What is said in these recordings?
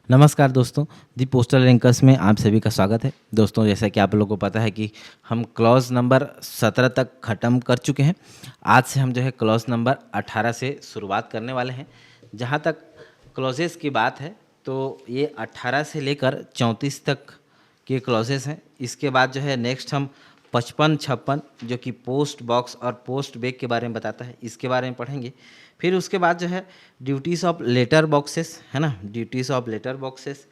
नमस्कार दोस्तों, दी postal rankers में आप सभी का स्वागत है। दोस्तों, जैसा कि आप लोगों को पता है कि हम क्लॉज नंबर 17 तक ख़त्म कर चुके हैं। आज से हम जो है क्लॉज नंबर 18 से शुरुआत करने वाले हैं। जहां तक क्लॉजेस की बात है तो ये 18 से लेकर 34 तक के क्लॉजेस हैं। इसके बाद जो है नेक्स्ट हम 55-56 जो कि पोस्ट बॉक्स और पोस्ट बैग के बारे में बताता है, इसके बारे में पढ़ेंगे। फिर उसके बाद जो है ड्यूटीज़ ऑफ लेटर बॉक्सेस है ना, duties of letter boxes,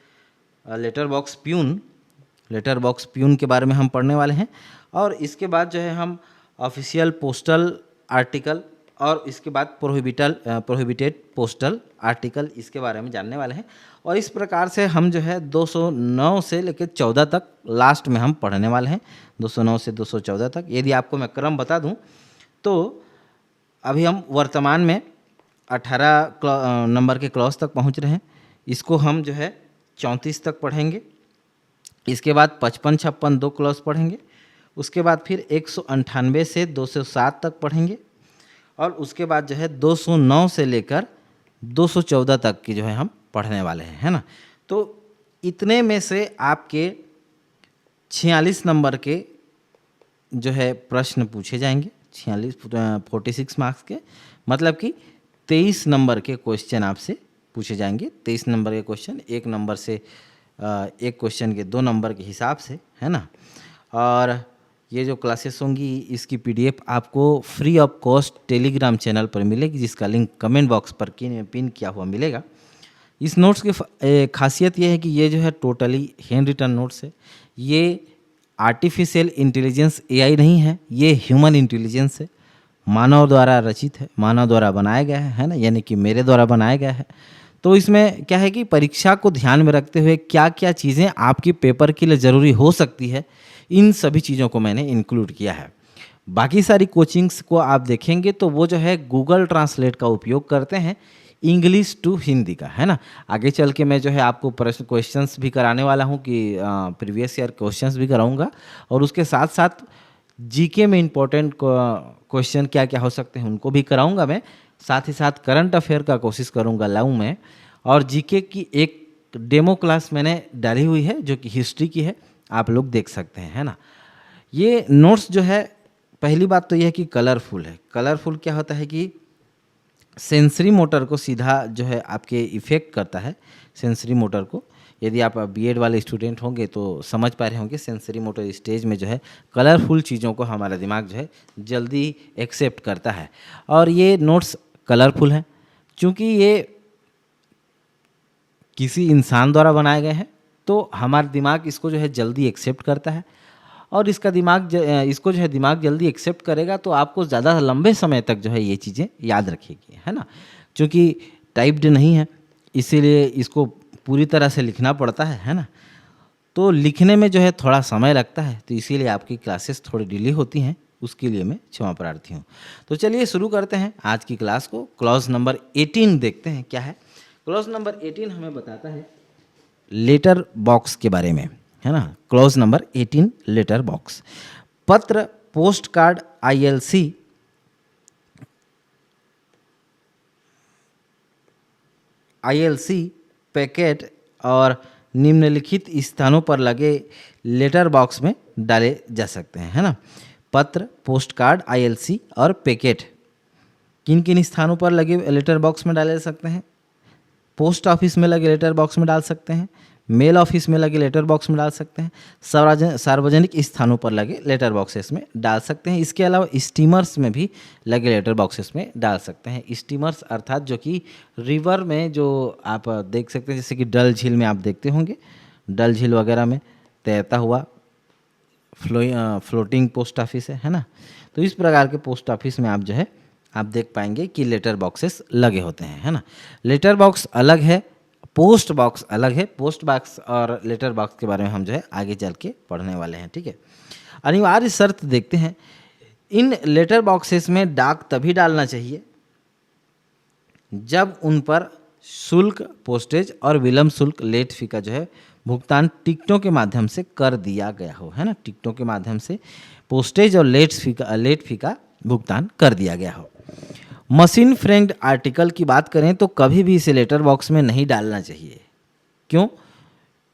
letter box peon के बारे में हम पढ़ने वाले हैं। और इसके बाद जो है हम ऑफिशियल पोस्टल आर्टिकल और इसके बाद प्रोहिबिटेड पोस्टल आर्टिकल, इसके बारे में जानने वाले हैं। और इस प्रकार से हम जो है 209 से लेकर 14 तक लास्ट में हम पढ़ने वाले हैं, 209 से 214 तक। यदि आपको मैं क्रम बता दूं तो अभी हम वर्तमान में 18 नंबर के क्लॉज तक पहुंच रहे हैं। इसको हम जो है 34 तक पढ़ेंगे। इसके बाद 55-56 दो क्लॉज पढ़ेंगे। उसके बाद फिर 198 से 207 तक पढ़ेंगे। और उसके बाद जो है 209 से लेकर 214 तक की जो है हम पढ़ने वाले हैं, है ना। तो इतने में से आपके 46 नंबर के जो है प्रश्न पूछे जाएंगे। 46 मार्क्स के, मतलब कि 23 नंबर के क्वेश्चन आपसे पूछे जाएंगे। 23 नंबर के क्वेश्चन, एक नंबर से एक क्वेश्चन के 2 नंबर के हिसाब से, है ना। और ये जो क्लासेस होंगी इसकी पीडीएफ आपको free of cost Telegram channel पर मिलेगी, जिसका लिंक कमेंट बॉक्स पर पिन किया हुआ मिलेगा। इस नोट्स की खासियत ये है कि ये जो है टोटली हैंड रिटन नोट्स है। ये आर्टिफिशियल इंटेलिजेंस एआई नहीं है, ये ह्यूमन इंटेलिजेंस है, मानव द्वारा रचित है, मानव द्वारा बनाया गया है ना, यानी कि मेरे द्वारा बनाया गया है। तो इसमें क्या है कि परीक्षा को ध्यान में रखते हुए क्या क्या चीज़ें आपकी पेपर के लिए ज़रूरी हो सकती है, इन सभी चीज़ों को मैंने इंक्लूड किया है। बाकी सारी कोचिंग्स को आप देखेंगे तो वो जो है गूगल ट्रांसलेट का उपयोग करते हैं इंग्लिश टू हिंदी का, है ना। आगे चल के मैं जो है आपको प्रश्न क्वेश्चंस भी कराने वाला हूँ कि प्रीवियस ईयर क्वेश्चंस भी कराऊंगा। और उसके साथ साथ जीके में इम्पोर्टेंट क्वेश्चन क्या क्या हो सकते हैं उनको भी कराऊंगा मैं। साथ ही साथ करंट अफेयर का कोशिश करूंगा लाऊं मैं। और जीके की एक डेमो क्लास मैंने डाली हुई है जो कि हिस्ट्री की है, आप लोग देख सकते हैं, है ना। ये नोट्स जो है, पहली बात तो यह है कि कलरफुल है। कलरफुल क्या होता है कि सेंसरी मोटर को सीधा जो है आपके इफ़ेक्ट करता है। सेंसरी मोटर को, यदि आप बीएड वाले स्टूडेंट होंगे तो समझ पा रहे होंगे, सेंसरी मोटर स्टेज में जो है कलरफुल चीज़ों को हमारा दिमाग जो है जल्दी एक्सेप्ट करता है। और ये नोट्स कलरफुल हैं क्योंकि ये किसी इंसान द्वारा बनाए गए हैं, तो हमारा दिमाग इसको जो है जल्दी एक्सेप्ट करता है। और इसको जो है दिमाग जल्दी एक्सेप्ट करेगा तो आपको ज़्यादा लंबे समय तक जो है ये चीज़ें याद रखेगी, है ना। क्योंकि टाइप्ड नहीं है, इसीलिए इसको पूरी तरह से लिखना पड़ता है ना। तो लिखने में जो है थोड़ा समय लगता है, तो इसीलिए आपकी क्लासेस थोड़ी डिले होती हैं, उसके लिए मैं क्षमा प्रार्थी हूँ। तो चलिए शुरू करते हैं आज की क्लास को। क्लॉज नंबर 18 देखते हैं क्या है। क्लॉज नंबर 18 हमें बताता है लेटर बॉक्स के बारे में, है ना। Clause number 18 letter box. पत्र, पोस्ट कार्ड, आईएलसी, पैकेट और निम्नलिखित स्थानों पर लगे लेटर बॉक्स में डाले जा सकते हैं, है ना। पत्र, पोस्ट कार्ड, आईएलसी और पैकेट किन किन स्थानों पर लगे लेटर बॉक्स में डाले जा सकते हैं? पोस्ट ऑफिस में लगे लेटर बॉक्स में डाल सकते हैं, मेल ऑफिस में लगे लेटर बॉक्स में डाल सकते हैं, सार्वजनिक स्थानों पर लगे लेटर बॉक्सेस में डाल सकते हैं। इसके अलावा स्टीमर्स में भी लगे लेटर बॉक्सेस में डाल सकते हैं। स्टीमर्स अर्थात जो कि रिवर में जो आप देख सकते हैं, जैसे कि डल झील में आप देखते होंगे, डल झील वगैरह में तैरता हुआ फ्लोटिंग पोस्ट ऑफिस है ना। तो इस प्रकार के पोस्ट ऑफिस में आप जो है आप देख पाएंगे कि लेटर बॉक्सेस लगे होते हैं, है ना। लेटर बॉक्स अलग है, पोस्ट बॉक्स अलग है। पोस्ट बॉक्स और लेटर बॉक्स के बारे में हम जो है आगे चल के पढ़ने वाले हैं, ठीक है। अनिवार्य शर्त देखते हैं। इन लेटर बॉक्सेस में डाक तभी डालना चाहिए जब उन पर शुल्क, पोस्टेज और विलम्ब शुल्क, लेट फी का जो है भुगतान टिकटों के माध्यम से कर दिया गया हो, है ना। टिकटों के माध्यम से पोस्टेज और लेट फी का भुगतान कर दिया गया हो। मशीन फ्रेम्ड आर्टिकल की बात करें तो कभी भी इसे लेटर बॉक्स में नहीं डालना चाहिए, क्यों?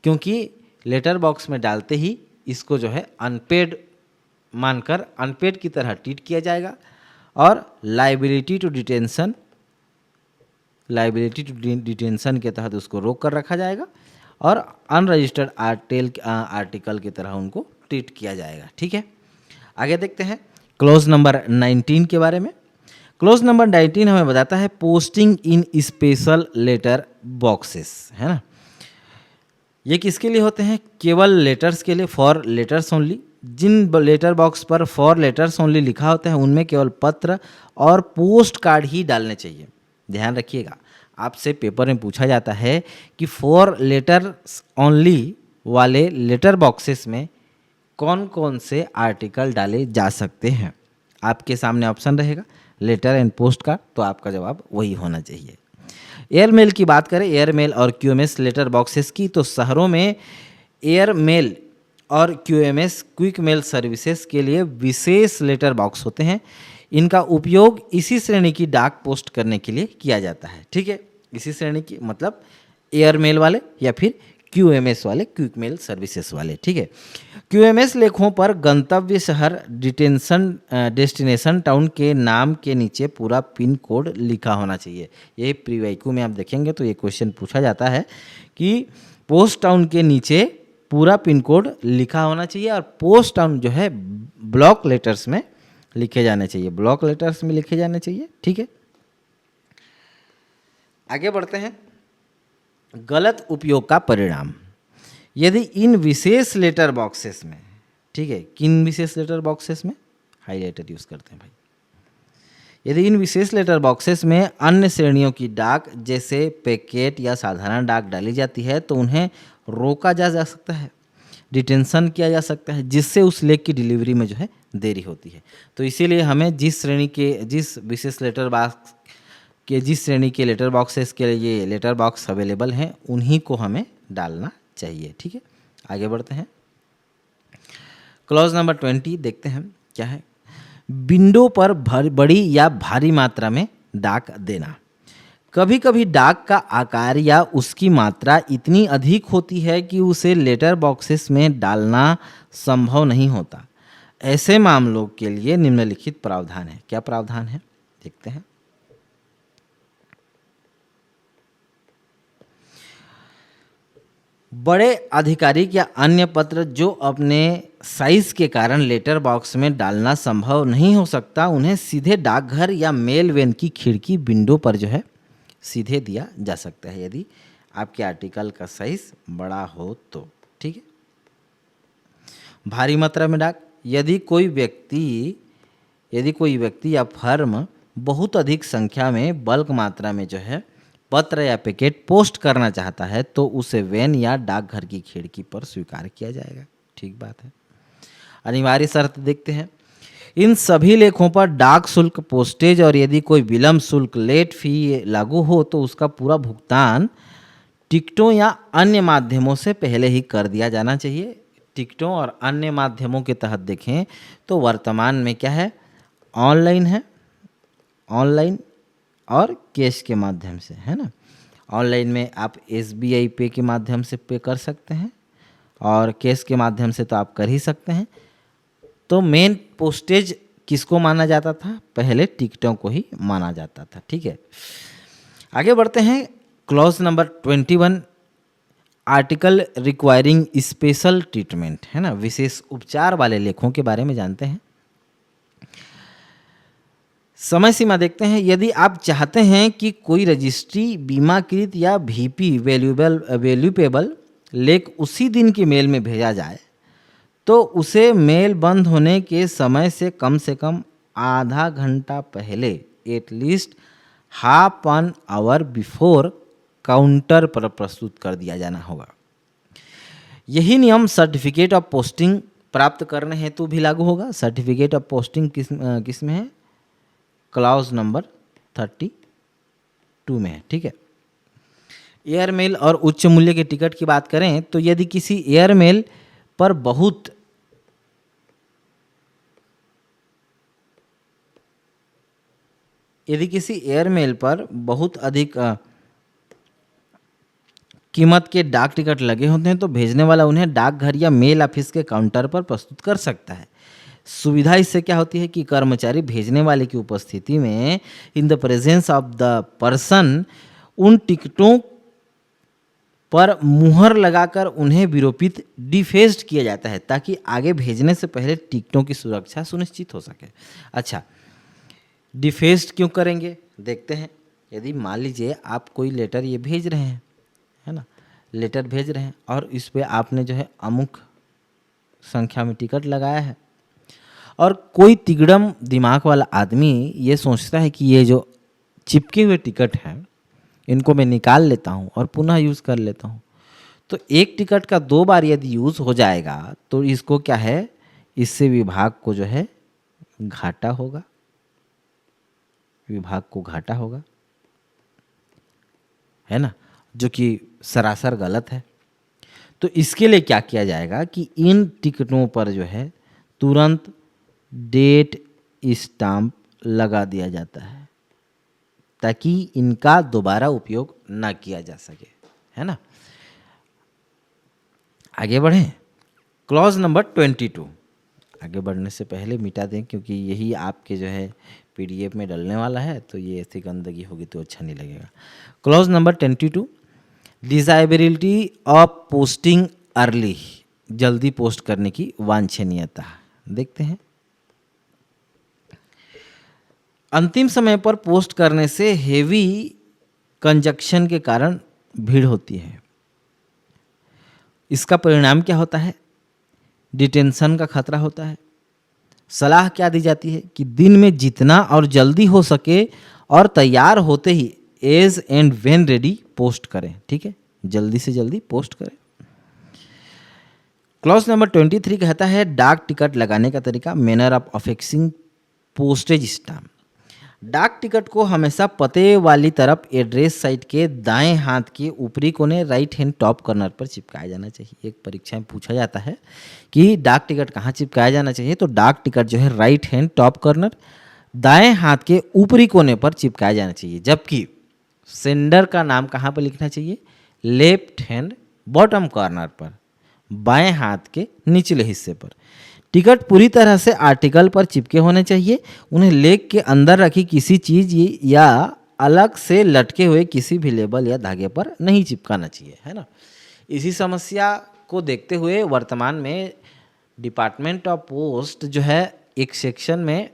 क्योंकि लेटर बॉक्स में डालते ही इसको जो है अनपेड मानकर अनपेड की तरह ट्रीट किया जाएगा और लाइबिलिटी टू डिटेंशन के तहत उसको रोक कर रखा जाएगा और अनरजिस्टर्ड आर्टिकल की तरह उनको ट्रीट किया जाएगा। ठीक है, आगे देखते हैं क्लोज नंबर 19 के बारे में। क्लोज नंबर 19 हमें बताता है posting in special letter boxes, है ना। ये किसके लिए होते हैं? केवल लेटर्स के लिए, फॉर लेटर्स ओनली। जिन लेटर बॉक्स पर फॉर लेटर्स ओनली लिखा होता है उनमें केवल पत्र और पोस्ट कार्ड ही डालने चाहिए। ध्यान रखिएगा, आपसे पेपर में पूछा जाता है कि फॉर लेटर्स ओनली वाले लेटर बॉक्सेस में कौन कौन से आर्टिकल डाले जा सकते हैं। आपके सामने ऑप्शन रहेगा लेटर एंड पोस्ट कार्ड, तो आपका जवाब वही होना चाहिए। एयरमेल की बात करें, एयरमेल और क्यूएमएस लेटर बॉक्सेस की, तो शहरों में एयरमेल और क्यूएमएस क्विक मेल सर्विसेज के लिए विशेष लेटर बॉक्स होते हैं। इनका उपयोग इसी श्रेणी की डाक पोस्ट करने के लिए किया जाता है। ठीक है, इसी श्रेणी की मतलब एयरमेल वाले या फिर क्यूएमएस वाले, क्विक मेल सर्विसेज वाले। ठीक है, क्यूएमएस लेखों पर गंतव्य शहर डेस्टिनेशन टाउन के नाम के नीचे पूरा पिन कोड लिखा होना चाहिए। ये प्रीवाइक्यू में आप देखेंगे तो ये क्वेश्चन पूछा जाता है कि पोस्ट टाउन के नीचे पूरा पिन कोड लिखा होना चाहिए और पोस्ट टाउन जो है ब्लॉक लेटर्स में लिखे जाने चाहिए, ब्लॉक लेटर्स में लिखे जाने चाहिए। ठीक है, आगे बढ़ते हैं। गलत उपयोग का परिणाम, यदि इन विशेष लेटर बॉक्सेस में, ठीक है, किन विशेष लेटर बॉक्सेस में, हाईलाइटर यूज करते हैं भाई, यदि इन विशेष लेटर बॉक्सेस में अन्य श्रेणियों की डाक जैसे पैकेट या साधारण डाक डाली जाती है तो उन्हें रोका जा सकता है, डिटेंशन किया जा सकता है, जिससे उस लेख की डिलीवरी में जो है देरी होती है। तो इसीलिए हमें जिस श्रेणी के, जिस विशेष लेटर बॉक्स के, जिस श्रेणी के लेटर बॉक्सेस के लिए ये लेटर बॉक्स अवेलेबल हैं उन्हीं को हमें डालना चाहिए। ठीक है, आगे बढ़ते हैं। क्लॉज नंबर 20 देखते हैं क्या है। विंडो पर बड़ी या भारी मात्रा में डाक देना। कभी कभी डाक का आकार या उसकी मात्रा इतनी अधिक होती है कि उसे लेटर बॉक्सेस में डालना संभव नहीं होता। ऐसे मामलों के लिए निम्नलिखित प्रावधान है। क्या प्रावधान है देखते हैं। बड़े आधिकारिक या अन्य पत्र जो अपने साइज के कारण लेटर बॉक्स में डालना संभव नहीं हो सकता, उन्हें सीधे डाकघर या मेल वैन की खिड़की विंडो पर जो है सीधे दिया जा सकता है, यदि आपके आर्टिकल का साइज बड़ा हो तो। ठीक है, भारी मात्रा में डाक, यदि कोई व्यक्ति या फर्म बहुत अधिक संख्या में बल्क मात्रा में जो है पत्र या पैकेट पोस्ट करना चाहता है तो उसे वैन या डाकघर की खिड़की पर स्वीकार किया जाएगा। ठीक बात है। अनिवार्य शर्त देखते हैं। इन सभी लेखों पर डाक शुल्क, पोस्टेज और यदि कोई विलंब शुल्क, लेट फी लागू हो तो उसका पूरा भुगतान टिकटों या अन्य माध्यमों से पहले ही कर दिया जाना चाहिए। टिकटों और अन्य माध्यमों के तहत देखें तो वर्तमान में क्या है, ऑनलाइन है, ऑनलाइन और कैश के माध्यम से, है ना। ऑनलाइन में आप SBI पे के माध्यम से पे कर सकते हैं और कैश के माध्यम से तो आप कर ही सकते हैं। तो मेन पोस्टेज किसको माना जाता था? पहले टिकटों को ही माना जाता था। ठीक है, आगे बढ़ते हैं। Clause number 21, article requiring special treatment, है ना, विशेष उपचार वाले लेखों के बारे में जानते हैं। समय सीमा देखते हैं। यदि आप चाहते हैं कि कोई रजिस्ट्री, बीमाकृत या VP वैल्यूएबल लेख उसी दिन की मेल में भेजा जाए तो उसे मेल बंद होने के समय से कम आधा घंटा पहले, at least half an hour before, counter पर प्रस्तुत कर दिया जाना होगा। यही नियम सर्टिफिकेट ऑफ पोस्टिंग प्राप्त करने हेतु भी लागू होगा। सर्टिफिकेट ऑफ पोस्टिंग किस में है? क्लॉज नंबर 32 में है। ठीक है, एयरमेल और उच्च मूल्य के टिकट की बात करें तो यदि किसी एयरमेल पर बहुत अधिक कीमत के डाक टिकट लगे होते हैं तो भेजने वाला उन्हें डाकघर या मेल ऑफिस के काउंटर पर प्रस्तुत कर सकता है। सुविधा इससे क्या होती है कि कर्मचारी भेजने वाले की उपस्थिति में in the presence of the person उन टिकटों पर मुहर लगाकर उन्हें विरूपित डिफेस्ड किया जाता है ताकि आगे भेजने से पहले टिकटों की सुरक्षा सुनिश्चित हो सके। अच्छा, डिफेस्ड क्यों करेंगे देखते हैं। यदि मान लीजिए आप कोई लेटर ये भेज रहे हैं, है ना, लेटर भेज रहे हैं और इस पे आपने जो है अमुक संख्या में टिकट लगाया है और कोई तिगड़म दिमाग वाला आदमी ये सोचता है कि ये जो चिपके हुए टिकट हैं इनको मैं निकाल लेता हूँ और पुनः यूज़ कर लेता हूँ, तो एक टिकट का 2 बार यदि यूज़ हो जाएगा तो इसको क्या है, इससे विभाग को जो है घाटा होगा, विभाग को घाटा होगा, है ना, जो कि सरासर गलत है। तो इसके लिए क्या किया जाएगा कि इन टिकटों पर जो है तुरंत डेट स्टाम्प लगा दिया जाता है ताकि इनका दोबारा उपयोग ना किया जा सके, है ना। आगे बढ़ें। Clause number 22। आगे बढ़ने से पहले मिटा दें क्योंकि यही आपके जो है पीडीएफ में डलने वाला है, तो ये ऐसी गंदगी होगी तो अच्छा नहीं लगेगा। Clause number 22, desirability of posting early, जल्दी पोस्ट करने की वांछनीयता। देखते हैं। अंतिम समय पर पोस्ट करने से हेवी कंजक्शन के कारण भीड़ होती है। इसका परिणाम क्या होता है, डिटेंशन का खतरा होता है। सलाह क्या दी जाती है कि दिन में जितना और जल्दी हो सके और तैयार होते ही as and when ready post करें। ठीक है, जल्दी से जल्दी पोस्ट करें। क्लॉज नंबर 23 कहता है डाक टिकट लगाने का तरीका, मैनर ऑफ अफिक्सिंग पोस्टेज स्टाम्प। डाक टिकट को हमेशा पते वाली तरफ एड्रेस साइट के दाएं हाथ के ऊपरी कोने राइट हैंड टॉप कॉर्नर पर चिपकाया जाना चाहिए। एक परीक्षा में पूछा जाता है कि डाक टिकट कहाँ चिपकाया जाना चाहिए, तो डाक टिकट जो है राइट हैंड टॉप कॉर्नर दाएं हाथ के ऊपरी कोने पर चिपकाया जाना चाहिए, जबकि सेंडर का नाम कहाँ पर लिखना चाहिए, लेफ्ट हैंड बॉटम कॉर्नर पर, बाएं हाथ के निचले हिस्से पर। टिकट पूरी तरह से आर्टिकल पर चिपके होने चाहिए। उन्हें लेग के अंदर रखी किसी चीज़ या अलग से लटके हुए किसी भी लेबल या धागे पर नहीं चिपकाना चाहिए, है ना। इसी समस्या को देखते हुए वर्तमान में डिपार्टमेंट ऑफ पोस्ट जो है एक सेक्शन में,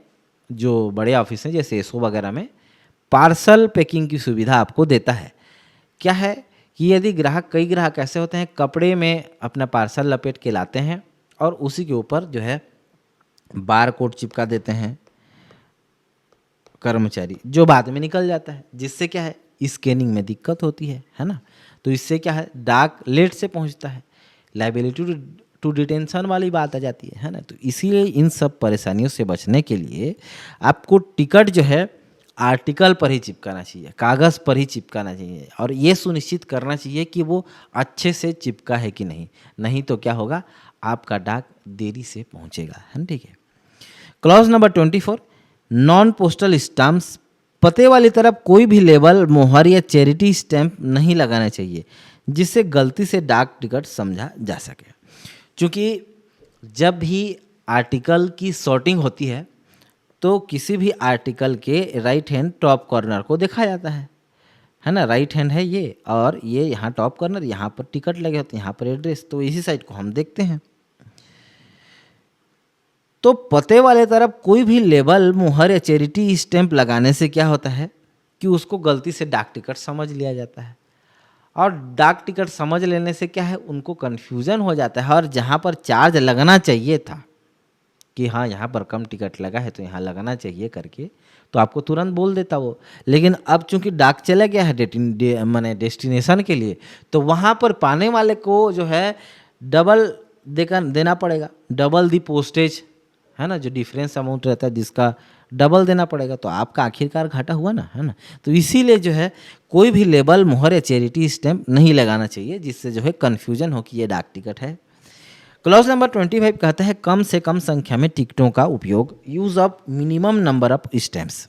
जो बड़े ऑफिस हैं जैसे एसओ वगैरह में, पार्सल पैकिंग की सुविधा आपको देता है। क्या है कि यदि कई ग्राहक ऐसे होते हैं कपड़े में अपना पार्सल लपेट के लाते हैं और उसी के ऊपर जो है बार कोड चिपका देते हैं कर्मचारी, जो बाद में निकल जाता है, जिससे क्या है स्कैनिंग में दिक्कत होती है ना। तो इससे क्या है डाक लेट से पहुंचता है, लायबिलिटी टू डिटेंशन वाली बात आ जाती है ना। तो इसीलिए इन सब परेशानियों से बचने के लिए आपको टिकट जो है आर्टिकल पर ही चिपकाना चाहिए, कागज़ पर ही चिपकाना चाहिए और ये सुनिश्चित करना चाहिए कि वो अच्छे से चिपका है कि नहीं तो क्या होगा, आपका डाक देरी से पहुंचेगा, है ना। ठीक है। Clause number 24, non postal stamps. पते वाली तरफ कोई भी लेबल, मोहर या चैरिटी स्टैंप नहीं लगाना चाहिए जिससे गलती से डाक टिकट समझा जा सके। क्योंकि जब भी आर्टिकल की सॉर्टिंग होती है तो किसी भी आर्टिकल के राइट हैंड टॉप कॉर्नर को देखा जाता है ना। राइट हैंड है ये और ये यहाँ टॉप कॉर्नर, यहाँ पर टिकट लगे होते हैं, यहाँ पर एड्रेस, तो इसी साइड को हम देखते हैं। तो पते वाले तरफ कोई भी लेबल, मुहर या चैरिटी स्टैंप लगाने से क्या होता है कि उसको गलती से डाक टिकट समझ लिया जाता है और डाक टिकट समझ लेने से क्या है उनको कन्फ्यूज़न हो जाता है और जहाँ पर चार्ज लगना चाहिए था कि हाँ यहाँ पर कम टिकट लगा है तो यहाँ लगना चाहिए करके, तो आपको तुरंत बोल देता वो। लेकिन अब चूंकि डाक चला गया है माने डेस्टिनेशन के लिए, तो वहाँ पर पाने वाले को जो है डबल देना पड़ेगा, डबल दी पोस्टेज, है ना, जो डिफरेंस अमाउंट रहता है जिसका डबल देना पड़ेगा, तो आपका आखिरकार घाटा हुआ ना, है ना। तो इसीलिए जो है कोई भी लेबल, मोहर या चैरिटी स्टैंप नहीं लगाना चाहिए जिससे जो है कन्फ्यूजन हो कि ये डाक टिकट है। क्लॉज नंबर 25 कहता है कम से कम संख्या में टिकटों का उपयोग, use of minimum number of stamps.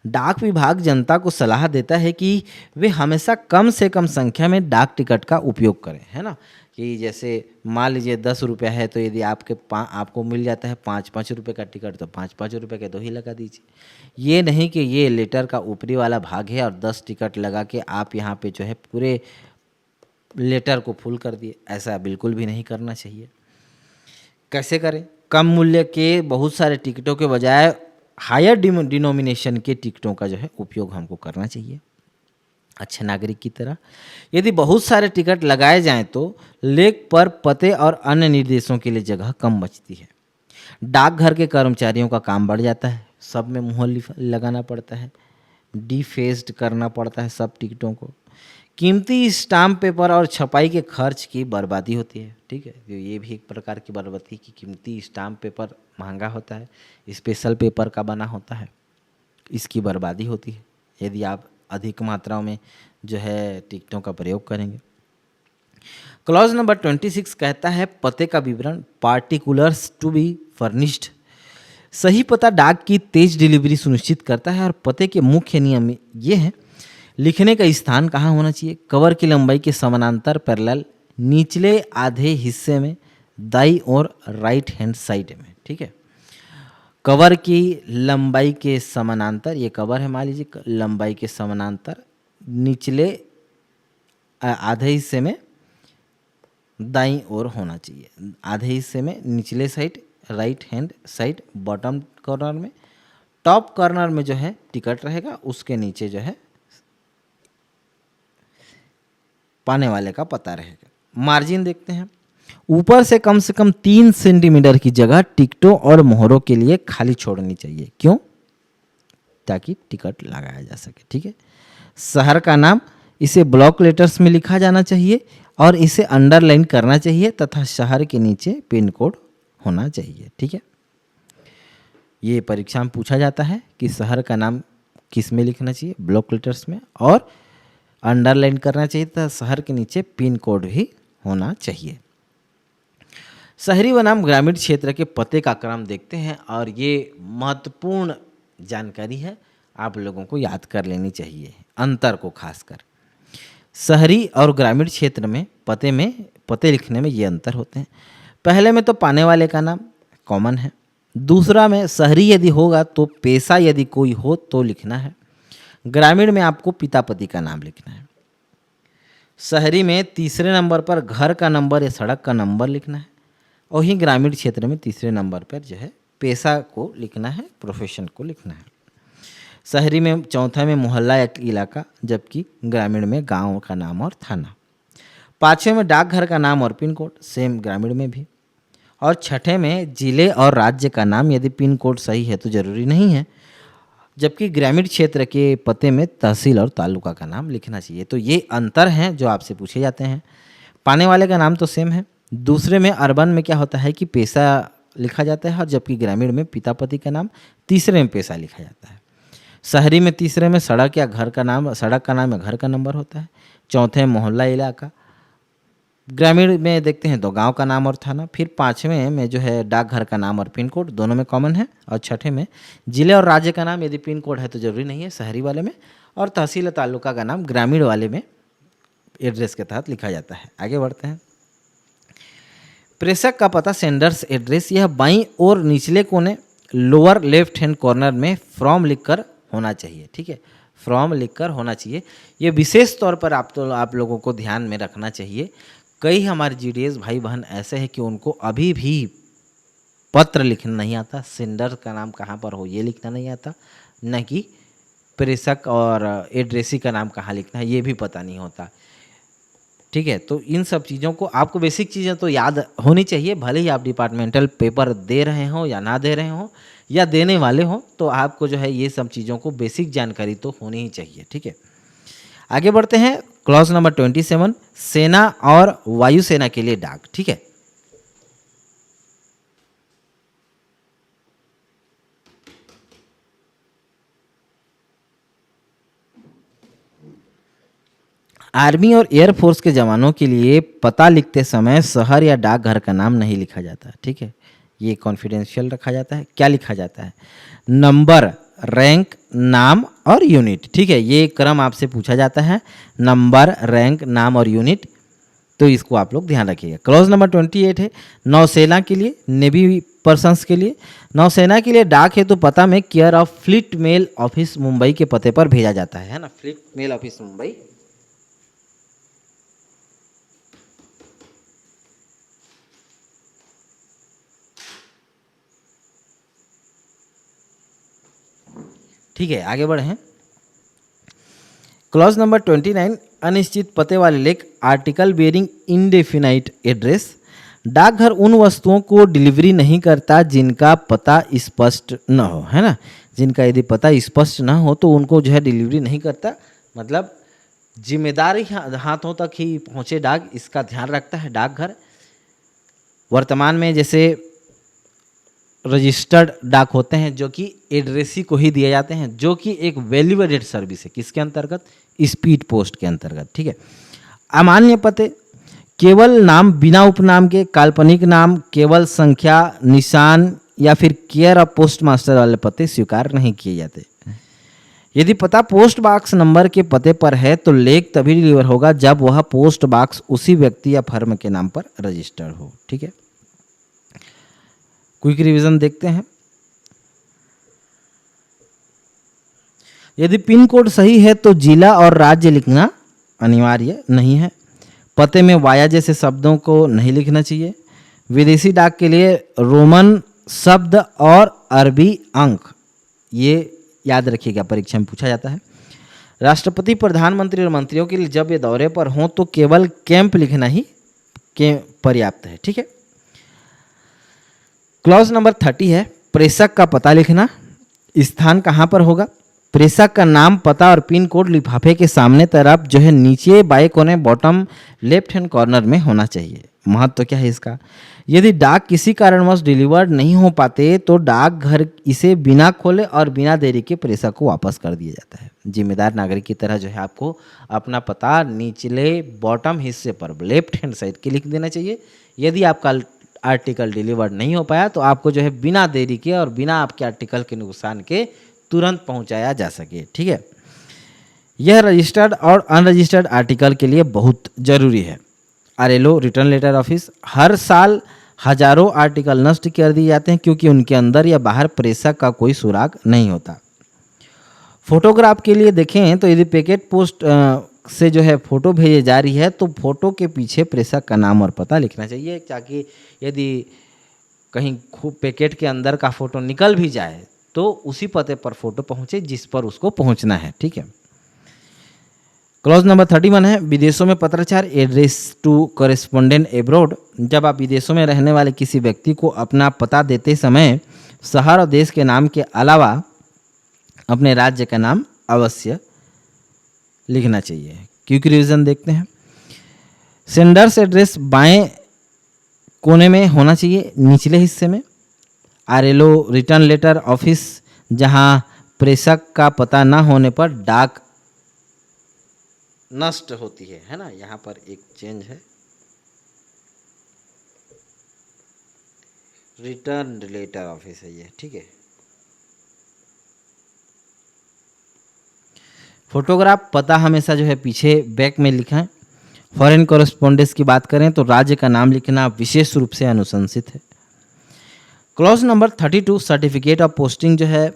डाक विभाग जनता को सलाह देता है कि वे हमेशा कम से कम संख्या में डाक टिकट का उपयोग करें, है ना। कि जैसे मान लीजिए 10 रुपया है तो यदि आपको मिल जाता है 5-5 रुपये का टिकट, तो 5-5 रुपये के 2 ही लगा दीजिए। ये नहीं कि ये लेटर का ऊपरी वाला भाग है और 10 टिकट लगा के आप यहाँ पे जो है पूरे लेटर को फुल कर दिए, ऐसा बिल्कुल भी नहीं करना चाहिए। कैसे करें? कम मूल्य के बहुत सारे टिकटों के बजाय हायर डिनोमिनेशन के टिकटों का जो है उपयोग हमको करना चाहिए अच्छे नागरिक की तरह। यदि बहुत सारे टिकट लगाए जाएं तो लेख पर पते और अन्य निर्देशों के लिए जगह कम बचती है। डाकघर के कर्मचारियों का काम बढ़ जाता है, सब में मुहर लगाना पड़ता है, डिफेस्ड करना पड़ता है सब टिकटों को। कीमती स्टाम्प पेपर और छपाई के खर्च की बर्बादी होती है, ठीक है। तो ये भी एक प्रकार की बर्बादी की कीमती स्टाम्प पेपर महंगा होता है, स्पेशल पेपर का बना होता है, इसकी बर्बादी होती है यदि आप अधिक मात्रा में जो है टिकटों का प्रयोग करेंगे। क्लॉज नंबर 26 कहता है पते का विवरण, पार्टिकुलर्स टू बी फर्निश्ड। सही पता डाक की तेज डिलीवरी सुनिश्चित करता है और पते के मुख्य नियम ये हैं। लिखने का स्थान कहाँ होना चाहिए? कवर की लंबाई के समानांतर पैरेलल निचले आधे हिस्से में दाईं और राइट हैंड साइड में, ठीक है। कवर की लंबाई के समानांतर, ये कवर है मान लीजिए, लंबाई के समानांतर निचले आधे हिस्से में दाईं ओर होना चाहिए। आधे हिस्से में निचले side right hand side, bottom corner में, टॉप कॉर्नर में जो है टिकट रहेगा, उसके नीचे जो है पाने वाले का पता रहेगा। मार्जिन देखते हैं, ऊपर से कम 3 सेंटीमीटर की जगह टिकटों और मोहरों के लिए खाली छोड़नी चाहिए। क्यों? ताकि टिकट लगाया जा सके, ठीक है। शहर का नाम इसे ब्लॉक लेटर्स में लिखा जाना चाहिए और इसे अंडरलाइन करना चाहिए तथा शहर के नीचे पिन कोड होना चाहिए, ठीक है। ये परीक्षा में पूछा जाता है कि शहर का नाम किस में लिखना चाहिए, ब्लॉक लेटर्स में, और अंडरलाइन करना चाहिए तथा शहर के नीचे पिन कोड भी होना चाहिए। शहरी बनाम ग्रामीण क्षेत्र के पते का क्रम देखते हैं और ये महत्वपूर्ण जानकारी है, आप लोगों को याद कर लेनी चाहिए अंतर को। खासकर शहरी और ग्रामीण क्षेत्र में पते लिखने में ये अंतर होते हैं। पहले में तो पाने वाले का नाम कॉमन है, दूसरा में शहरी यदि होगा तो पेशा यदि कोई हो तो लिखना है, ग्रामीण में आपको पिता पति का नाम लिखना है। शहरी में तीसरे नंबर पर घर का नंबर या सड़क का नंबर लिखना है, और वहीं ग्रामीण क्षेत्र में तीसरे नंबर पर जो है पेशा को लिखना है, प्रोफेशन को लिखना है। शहरी में चौथा में मोहल्ला या इलाका, जबकि ग्रामीण में गांव का नाम और थाना। पाँचवें में डाकघर का नाम और पिन कोड, सेम ग्रामीण में भी। और छठे में जिले और राज्य का नाम, यदि पिन कोड सही है तो ज़रूरी नहीं है, जबकि ग्रामीण क्षेत्र के पते में तहसील और तालुका का नाम लिखना चाहिए। तो ये अंतर हैं जो आपसे पूछे जाते हैं। पाने वाले का नाम तो सेम है। दूसरे में अर्बन में क्या होता है कि पेशा लिखा जाता है, और जबकि ग्रामीण में पिता पति का नाम, तीसरे में पेशा लिखा जाता है। शहरी में तीसरे में सड़क या घर का नाम, सड़क का नाम या घर का नंबर होता है। चौथे में मोहल्ला इलाका, ग्रामीण में देखते हैं तो गांव का नाम और थाना। फिर पाँचवें में जो है डाकघर का नाम और पिन कोड, दोनों में कॉमन है। और छठे में जिले और राज्य का नाम, यदि पिन कोड है तो ज़रूरी नहीं है शहरी वाले में, और तहसील और तालुका का नाम ग्रामीण वाले में एड्रेस के तहत लिखा जाता है। आगे बढ़ते हैं। प्रेषक का पता, सेंडर्स एड्रेस, यह बाईं और निचले कोने लोअर लेफ्ट हैंड कॉर्नर में फ्रॉम लिखकर होना चाहिए, ठीक है। फ्रॉम लिखकर होना चाहिए। ये विशेष तौर पर आप लोगों को ध्यान में रखना चाहिए। कई हमारे जीडीएस भाई बहन ऐसे हैं कि उनको अभी भी पत्र लिखना नहीं आता, सेंडर का नाम कहाँ पर हो ये लिखना नहीं आता, न कि प्रेषक और एड्रेसी का नाम कहाँ लिखना है ये भी पता नहीं होता, ठीक है। तो इन सब चीज़ों को आपको बेसिक चीज़ें तो याद होनी चाहिए, भले ही आप डिपार्टमेंटल पेपर दे रहे हों या ना दे रहे हों या देने वाले हों, तो आपको जो है ये सब चीज़ों को बेसिक जानकारी तो होनी ही चाहिए, ठीक है। आगे बढ़ते हैं। क्लॉज नंबर 27, सेना और वायुसेना के लिए डाक, ठीक है। आर्मी और एयरफोर्स के जवानों के लिए पता लिखते समय शहर या डाकघर का नाम नहीं लिखा जाता, ठीक है। ये कॉन्फिडेंशियल रखा जाता है। क्या लिखा जाता है? नंबर रैंक, नाम और यूनिट। ठीक है, ये क्रम आपसे पूछा जाता है, नंबर, रैंक, नाम और यूनिट, तो इसको आप लोग ध्यान रखिएगा। क्लॉज नंबर 28 है नौसेना के लिए, नेवी पर्सन्स के लिए। नौसेना के लिए डाक हेतु पता में care of fleet mail office Mumbai के पते पर भेजा जाता है ना, फ्लीट मेल ऑफिस मुंबई। ठीक है, आगे बढ़े हैं। क्लॉज नंबर 29 अनिश्चित पते वाले लेख, आर्टिकल बेयरिंग इंडेफिनाइट एड्रेस। डाकघर उन वस्तुओं को डिलीवरी नहीं करता जिनका पता स्पष्ट न हो, है ना। जिनका यदि पता स्पष्ट न हो तो उनको जो है डिलीवरी नहीं करता, मतलब जिम्मेदारी हाथों तक ही पहुँचे डाक, इसका ध्यान रखता है डाकघर। वर्तमान में जैसे रजिस्टर्ड डाक होते हैं जो कि एड्रेसी को ही दिए जाते हैं, जो कि एक वैल्यू एडेड सर्विस है, किसके अंतर्गत, स्पीड पोस्ट के अंतर्गत। ठीक है, अमान्य पते, केवल नाम बिना उपनाम के, काल्पनिक नाम, केवल संख्या, निशान या फिर केयर ऑफ पोस्ट मास्टर वाले पते स्वीकार नहीं किए जाते। यदि पता पोस्ट बॉक्स नंबर के पते पर है तो लेख तभी डिलीवर होगा जब वह पोस्ट बॉक्स उसी व्यक्ति या फर्म के नाम पर रजिस्टर्ड हो। ठीक है, क्विक रिवीजन देखते हैं। यदि पिन कोड सही है तो जिला और राज्य लिखना अनिवार्य नहीं है। पते में वाया जैसे शब्दों को नहीं लिखना चाहिए। विदेशी डाक के लिए रोमन शब्द और अरबी अंक, ये याद रखिएगा, परीक्षा में पूछा जाता है। राष्ट्रपति, प्रधानमंत्री और मंत्रियों के लिए जब ये दौरे पर हों तो केवल कैंप लिखना ही पर्याप्त है। ठीक है, क्लॉज नंबर 30 है प्रेषक का पता लिखना। स्थान कहाँ पर होगा, प्रेषक का नाम, पता और पिन कोड लिफाफे के सामने तरफ जो है नीचे बाएं कोने बॉटम लेफ्ट हैंड कॉर्नर में होना चाहिए। महत्व क्या है इसका, यदि डाक किसी कारणवश डिलीवर्ड नहीं हो पाते तो डाकघर इसे बिना खोले और बिना देरी के प्रेषक को वापस कर दिया जाता है। जिम्मेदार नागरिक की तरह जो है आपको अपना पता निचले बॉटम हिस्से पर लेफ्ट हैंड साइड के लिख देना चाहिए। यदि आपका आर्टिकल डिलीवर्ड नहीं हो पाया तो आपको जो है बिना देरी के और बिना आपके आर्टिकल के नुकसान के तुरंत पहुंचाया जा सके। ठीक है, यह रजिस्टर्ड और अनरजिस्टर्ड आर्टिकल के लिए बहुत जरूरी है। आरएलओ रिटर्न लेटर ऑफिस, हर साल हजारों आर्टिकल नष्ट कर दिए जाते हैं क्योंकि उनके अंदर या बाहर प्रेषक का कोई सुराग नहीं होता। फोटोग्राफ के लिए देखें तो यदि पैकेट पोस्ट से जो है फोटो भेजी जा रही है तो फोटो के पीछे प्रेषक का नाम और पता लिखना चाहिए, ताकि यदि कहीं पैकेट के अंदर का फोटो निकल भी जाए तो उसी पते पर फोटो पहुंचे जिस पर उसको पहुंचना है। ठीक है, क्लॉज नंबर 31 है विदेशों में पत्राचार, एड्रेस टू कॉरेस्पोंडेंट एब्रोड। जब आप विदेशों में रहने वाले किसी व्यक्ति को अपना पता देते समय शहर और देश के नाम के अलावा अपने राज्य का नाम अवश्य लिखना चाहिए। क्विक रिवीजन देखते हैं। सेंडर्स एड्रेस बाएं कोने में होना चाहिए, निचले हिस्से में। आरएलओ रिटर्न लेटर ऑफिस, जहां प्रेषक का पता न होने पर डाक नष्ट होती है ना, यहाँ पर एक चेंज है। रिटर्न लेटर ऑफिस है ये। ठीक है, फोटोग्राफ पता हमेशा जो है पीछे बैक में लिखा है। फॉरेन कॉरेस्पोंडेंस की बात करें तो राज्य का नाम लिखना विशेष रूप से अनुशंसित है। Clause number 32 certificate of posting जो है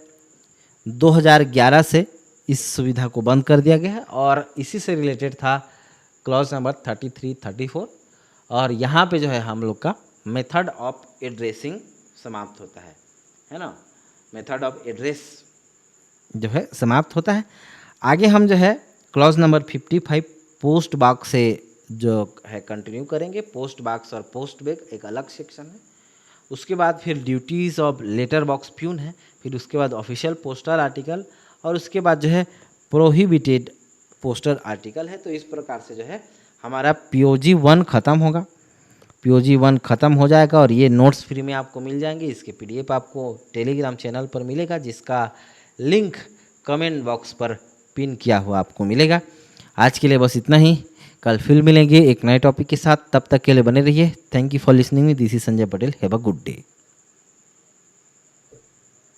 2011 से इस सुविधा को बंद कर दिया गया है और इसी से रिलेटेड था क्लॉज नंबर 33, 34 और यहाँ पे जो है हम लोग का मेथड ऑफ एड्रेसिंग समाप्त होता है ना। मेथड ऑफ एड्रेस जो है समाप्त होता है। आगे हम जो है क्लॉज नंबर 55 पोस्ट बॉक्स से जो है कंटिन्यू करेंगे। पोस्ट बॉक्स और पोस्ट बैग एक अलग सेक्शन है। उसके बाद फिर duties of letter box peon है, फिर उसके बाद ऑफिशियल पोस्टल आर्टिकल और उसके बाद जो है प्रोहिबिटेड पोस्टल आर्टिकल है। तो इस प्रकार से जो है हमारा POG 1 ख़त्म होगा। POG 1 ख़त्म हो जाएगा और ये नोट्स फ्री में आपको मिल जाएंगे। इसके PDF आपको टेलीग्राम चैनल पर मिलेगा, जिसका लिंक कमेंट बॉक्स पर पिन किया हुआ आपको मिलेगा। आज के लिए बस इतना ही, कल फिर मिलेंगे एक नए टॉपिक के साथ। तब तक के लिए बने रहिए। Thank you for listening me, this is Sanjay Patel. Have a good day.